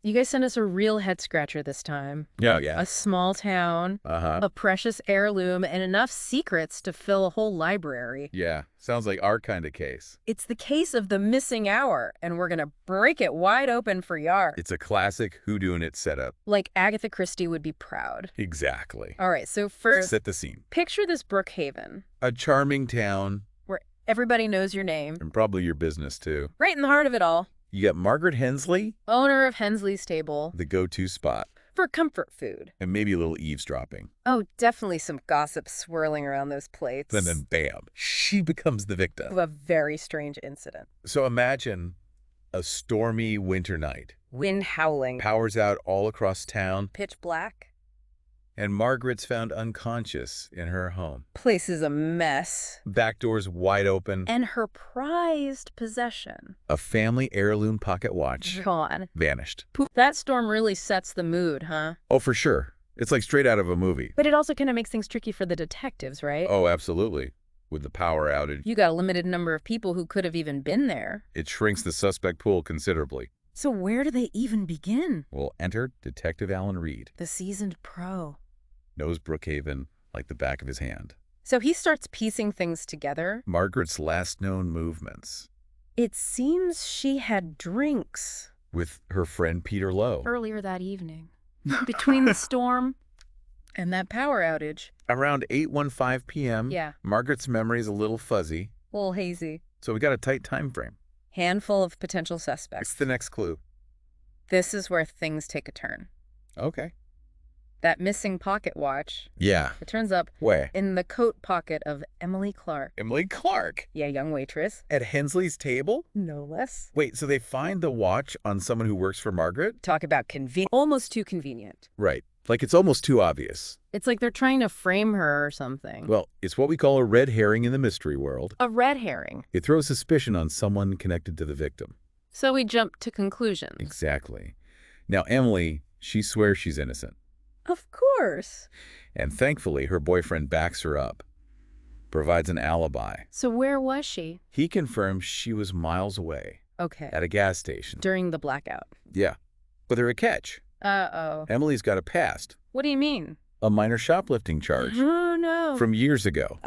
You guys sent us a real head-scratcher this time. Oh, yeah. A small town, Uh-huh. a precious heirloom, and enough secrets to fill a whole library. Yeah, sounds like our kind of case. It's the case of the missing hour, and we're gonna break it wide open for Yar. It's a classic whodunit setup. Like Agatha Christie would be proud. Exactly. All right, so first, Set the scene. picture this Brookhaven, A charming town, where everybody knows your name. and probably your business, too. Right in the heart of it all. You got Margaret Hensley, Owner of Hensley's Table. the go-to spot, For comfort food. and maybe a little eavesdropping. Oh, definitely some gossip swirling around those plates. And then, bam, she becomes the Of victim. a very strange incident. So imagine a stormy winter night. Wind howling. Power's out all across town, Pitch black. and Margaret's found unconscious in her home. Place is a mess. Back doors wide open. And her prized possession. A family heirloom pocket watch Gone. vanished. That storm really sets the mood, huh? Oh, for sure. It's like straight out of a movie. But it also kind of makes things tricky for the detectives, right? Oh, absolutely. With the power outage, You got a limited number of people who could have even been there. it shrinks the suspect pool considerably. So where do they even begin? Well, enter Detective Alan Reid. The seasoned pro. Knows Brookhaven like the back of his hand. So he starts piecing things together. Margaret's last known movements It seems she had drinks with her friend Peter Lowe. earlier that evening. Between the storm and that power outage. Around 8:15 p.m., Yeah, Margaret's memory is a little fuzzy, a little hazy. so we got a tight time frame. Handful of potential What's suspects. the next clue? This is where things take a turn. Okay. That missing pocket watch, Yeah. it turns up Where? in the coat pocket of Emily Clark. Emily Clark. Yeah, young waitress. At Hensley's table? No less. Wait, so they find the watch on someone who works for Margaret? Talk about convenient. Almost too convenient. Right. Like it's almost too obvious. It's like they're trying to frame her or something. Well, it's what we call a red herring in the mystery world. A red herring. It throws suspicion on someone connected to the victim. So we jump to conclusions. Exactly. Now, Emily, she swears she's innocent. Of course. And thankfully, her boyfriend backs her up, provides an alibi. So where was she? He confirms she was miles away Okay. at a gas station. During the blackout. Yeah. But there's a catch. Uh-oh. Emily's got a past, What do you mean? a minor shoplifting charge Oh, no. from years ago.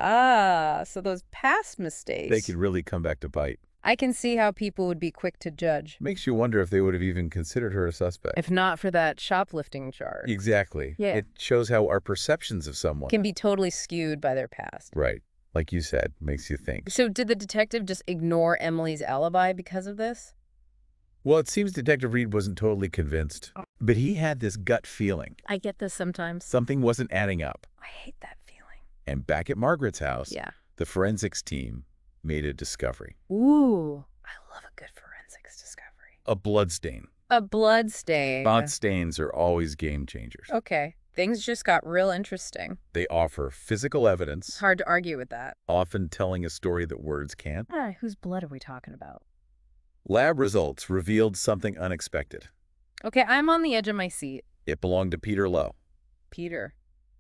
So those past mistakes. They could really come back to bite. I can see how people would be quick to judge. Makes you wonder if they would have even considered her a suspect. If not for that shoplifting charge. Exactly. Yeah. It shows how our perceptions of someone. Can be totally skewed by their past. Right. Like you said, makes you think. So did the detective just ignore Emily's alibi because of this? Well, it seems Detective Reid wasn't totally convinced, but he had this gut feeling. I get this sometimes. Something wasn't adding up. I hate that feeling. And back at Margaret's house, Yeah. the forensics team made a discovery. Ooh, I love a good forensics discovery. A bloodstain. A blood stain. Blood stains are always game changers. Okay. Things just got real interesting. They offer physical evidence, It's hard to argue with that. often telling a story that words can't. Whose blood are we talking about? Lab results revealed something unexpected. Okay, I'm on the edge of my seat. It belonged to Peter Lowe, Peter.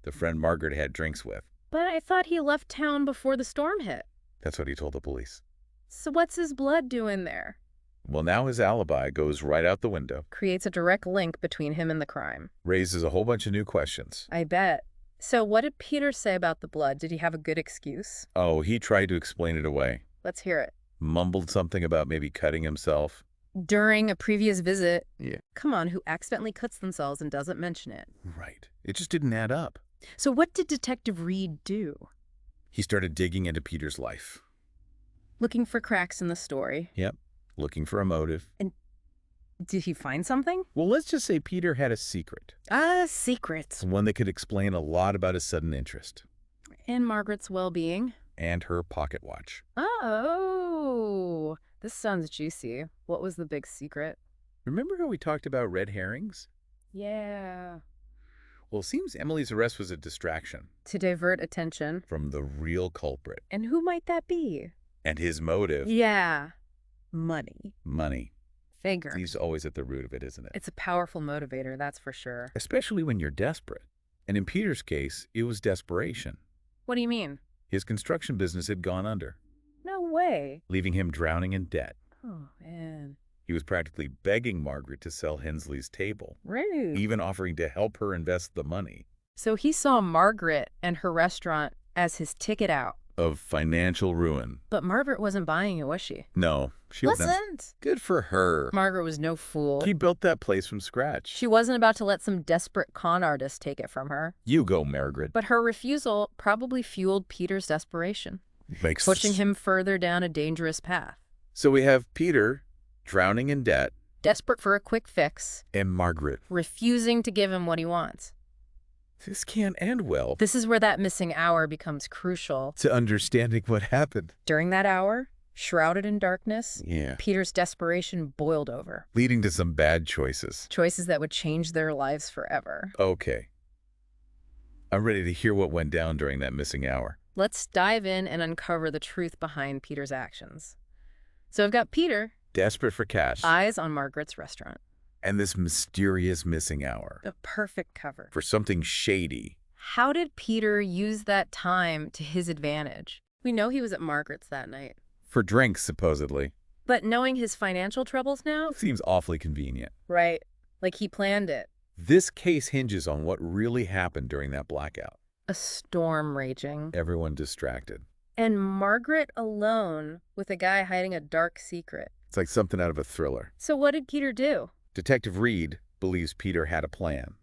the friend Margaret had drinks with. But I thought he left town before the storm hit. That's what he told the police. So what's his blood doing there? Well, now his alibi goes right out the window, Creates a direct link between him and the crime. raises a whole bunch of new questions. I bet. So what did Peter say about the blood? Did he have a good excuse? Oh, he tried to explain it away. Let's hear it. Mumbled something about maybe cutting himself. During a previous visit. Yeah. Come on, who accidentally cuts themselves and doesn't mention it? Right. It just didn't add up. So what did Detective Reid do? He started digging into Peter's life. Looking for cracks in the story. Yep. Looking for a motive. Did he find something? Well, let's just say Peter had a secret. Secrets. One that could explain a lot about his sudden interest. And Margaret's well-being. And her pocket watch. Oh, this sounds juicy. What was the big secret? Remember how we talked about red herrings? Yeah. Well, it seems Emily's arrest was a distraction To divert attention. from the real culprit. And who might that be? And his motive, Yeah. Money. money. Figure. He's always at the root of it, isn't it? It's a powerful motivator, that's for sure. Especially when you're desperate. And in Peter's case, it was desperation. What do you mean? His construction business had gone under, No way. leaving him drowning in debt. Oh, man. He was practically begging Margaret to sell Hensley's table, Rude. even offering to help her invest the money. So he saw Margaret and her restaurant as his ticket out. Of financial ruin. But Margaret wasn't buying it, was she? No, she wasn't. Good for her. Margaret was no fool. She built that place from scratch. She wasn't about to let some desperate con artist take it from her. You go, Margaret. But her refusal probably fueled Peter's desperation, pushing him further down a dangerous path. So we have Peter drowning in debt. Desperate for a quick fix. And Margaret refusing to give him what he wants. This can't end well. This is where that missing hour becomes crucial. To understanding what happened. During that hour, shrouded in darkness, Yeah. Peter's desperation boiled over. Leading to some bad choices. Choices that would change their lives forever. Okay. I'm ready to hear what went down during that missing hour. Let's dive in and uncover the truth behind Peter's actions. So I've got Peter, desperate for cash, eyes on Margaret's restaurant. and this mysterious missing hour. The perfect cover. For something shady. How did Peter use that time to his advantage? We know he was at Margaret's that night. For drinks, supposedly. But knowing his financial troubles now? Seems awfully convenient. Right. Like he planned it. This case hinges on what really happened during that blackout. A storm raging. Everyone distracted. And Margaret alone with a guy hiding a dark secret. It's like something out of a thriller. So what did Peter do? Detective Reid believes Peter had a plan.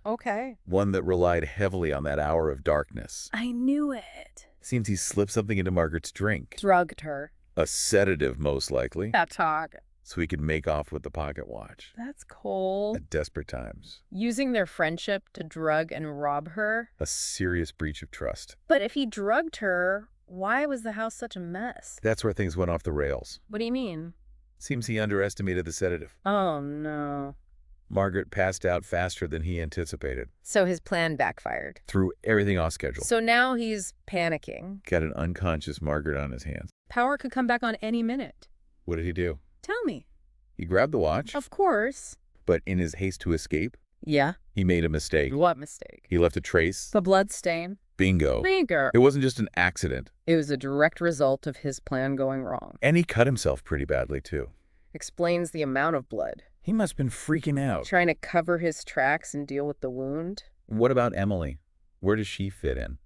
Okay. One that relied heavily on that hour of darkness. I knew it. Seems he slipped something into Margaret's drink. Drugged her. A sedative, most likely. That talk. So he could make off with the pocket watch. That's cold. At desperate times. Using their friendship to drug and rob her. A serious breach of trust. But if he drugged her, why was the house such a mess? That's where things went off the rails. What do you mean? Seems he underestimated the sedative. Oh, no. Margaret passed out faster than he anticipated. So his plan backfired. Threw everything off schedule. So now he's panicking. Got an unconscious Margaret on his hands. Power could come back on any minute. What did he do? Tell me. He grabbed the watch. Of course. But in his haste to escape, Yeah. he made a mistake. What mistake? He left a trace. The bloodstain. Bingo. Bingo. It wasn't just an accident. It was a direct result of his plan going wrong. And he cut himself pretty badly, too. Explains the amount of blood. He must have been freaking out. Trying to cover his tracks and deal with the wound. What about Emily? Where does she fit in?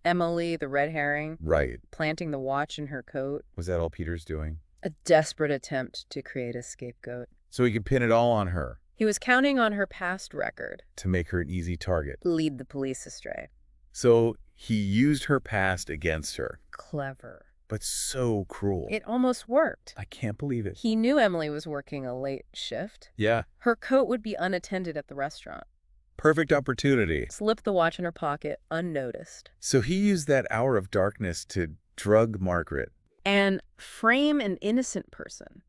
Emily, the red herring. Right. Planting the watch in her coat. Was that all Peter's doing? A desperate attempt to create a scapegoat. So he could pin it all on her. He was counting on her past record. To make her an easy target. Lead the police astray. So he used her past against her. Clever. But so cruel. It almost worked. I can't believe it. He knew Emily was working a late shift. Yeah. Her coat would be unattended at the restaurant. Perfect opportunity. Slipped the watch in her pocket, unnoticed. So he used that hour of darkness to drug Margaret. And frame an innocent person.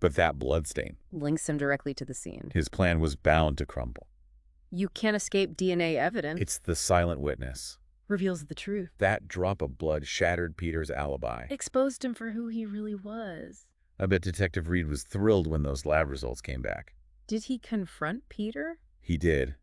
But that bloodstain. Links him directly to the scene. His plan was bound to crumble. You can't escape DNA evidence. It's the silent witness. Reveals the truth. That drop of blood shattered Peter's alibi. Exposed him for who he really was. I bet Detective Reid was thrilled when those lab results came back. Did he confront Peter? He did.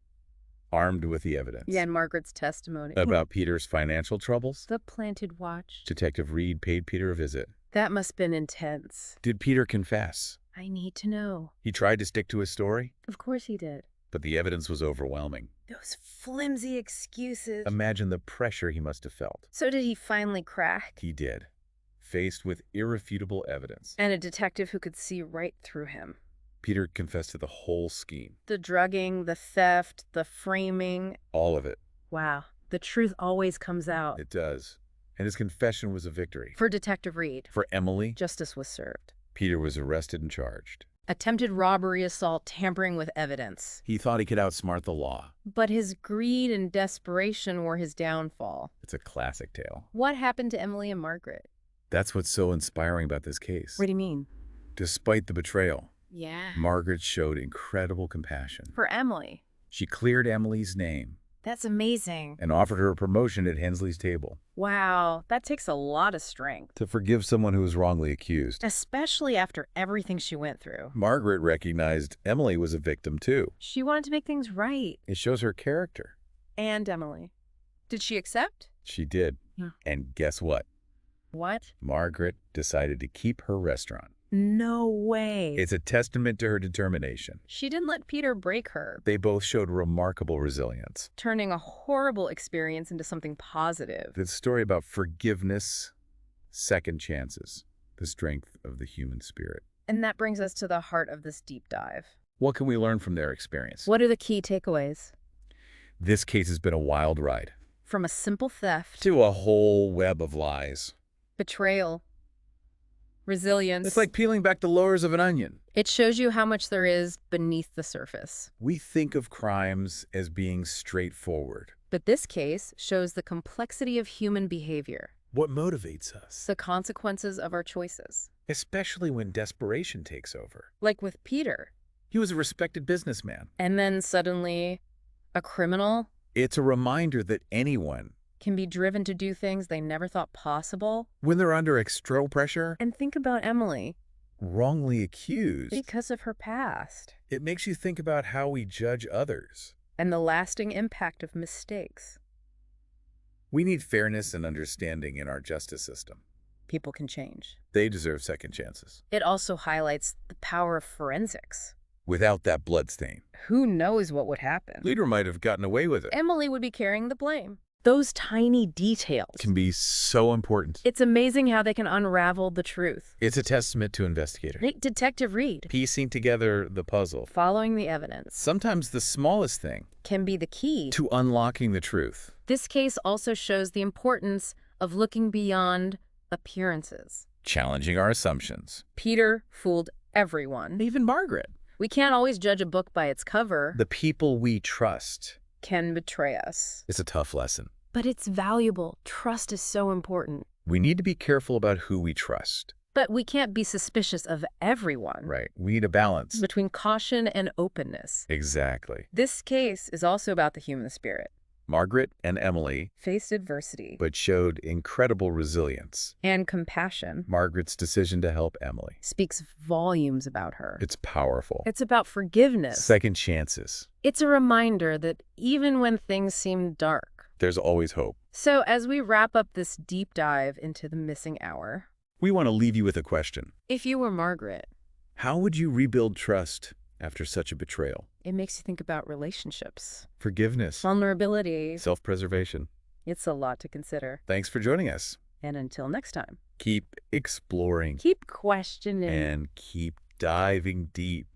Armed with the evidence. Yeah, and Margaret's testimony. About Peter's financial troubles? The planted watch. Detective Reid paid Peter a visit. That must have been intense. Did Peter confess? I need to know. He tried to stick to his story? Of course he did. But the evidence was overwhelming. Those flimsy excuses. Imagine the pressure he must have felt. So did he finally crack? He did. Faced with irrefutable evidence. And a detective who could see right through him. Peter confessed to the whole scheme. The drugging, the theft, the framing. All of it. Wow. The truth always comes out. It does. And his confession was a victory. For Detective Reid. For Emily, Justice was served. Peter was arrested and charged. Attempted robbery, assault, tampering with evidence. He thought he could outsmart the law. But his greed and desperation were his downfall. It's a classic tale. What happened to Emily and Margaret? That's what's so inspiring about this case. What do you mean? Despite the betrayal, Yeah. Margaret showed incredible compassion. For Emily. She cleared Emily's name That's amazing. and offered her a promotion at Hensley's table. Wow, that takes a lot of strength. To forgive someone who was wrongly accused. Especially after everything she went through. Margaret recognized Emily was a victim too. She wanted to make things right. It shows her character. And Emily. Did she accept? She did. Yeah. And guess what? What? Margaret decided to keep her restaurant. No way. It's a testament to her determination. She didn't let Peter break her. They both showed remarkable resilience. Turning a horrible experience into something positive. It's a story about forgiveness, second chances, the strength of the human spirit. And that brings us to the heart of this deep dive. What can we learn from their experience? What are the key takeaways? This case has been a wild ride. From a simple theft To a whole web of lies. betrayal, resilience. It's like peeling back the layers of an onion. It shows you how much there is beneath the surface. We think of crimes as being straightforward. But this case shows the complexity of human behavior, What motivates us? the consequences of our choices. Especially when desperation takes over. Like with Peter. He was a respected businessman. And then suddenly, a criminal It's a reminder that anyone, can be driven to do things they never thought possible. when they're under external pressure, And think about Emily, wrongly accused, because of her past it makes you think about how we judge others. and the lasting impact of mistakes. We need fairness and understanding in our justice system. People can change. They deserve second chances. It also highlights the power of forensics. Without that bloodstain, Who knows what would happen? Leader might have gotten away with it. Emily would be carrying the blame. Those tiny details. Can be so important. It's amazing how they can unravel the truth. It's a testament to investigators. Detective Reid, Piecing together the puzzle. following the evidence, Sometimes the smallest thing can be the key. to unlocking the truth. This case also shows the importance of looking beyond appearances. Challenging our assumptions. Peter fooled everyone. Even Margaret. We can't always judge a book by its cover. The people we trust. Can betray us. It's a tough lesson. But it's valuable. Trust is so important. We need to be careful about who we trust. But we can't be suspicious of everyone. Right. We need a balance. Between caution and openness. Exactly. This case is also about the human spirit. Margaret and Emily Faced adversity but showed incredible resilience. and compassion. Margaret's decision to help Emily. Speaks volumes about her. It's powerful. It's about forgiveness. Second chances. It's a reminder that even when things seem dark. There's always hope. So as we wrap up this deep dive into the missing hour, We want to leave you with a question. if you were Margaret, How would you rebuild trust after such a betrayal? it makes you think about relationships, Forgiveness. vulnerability. Self-preservation. It's a lot to consider. Thanks for joining us. And until next time, Keep exploring keep questioning. and keep diving deep.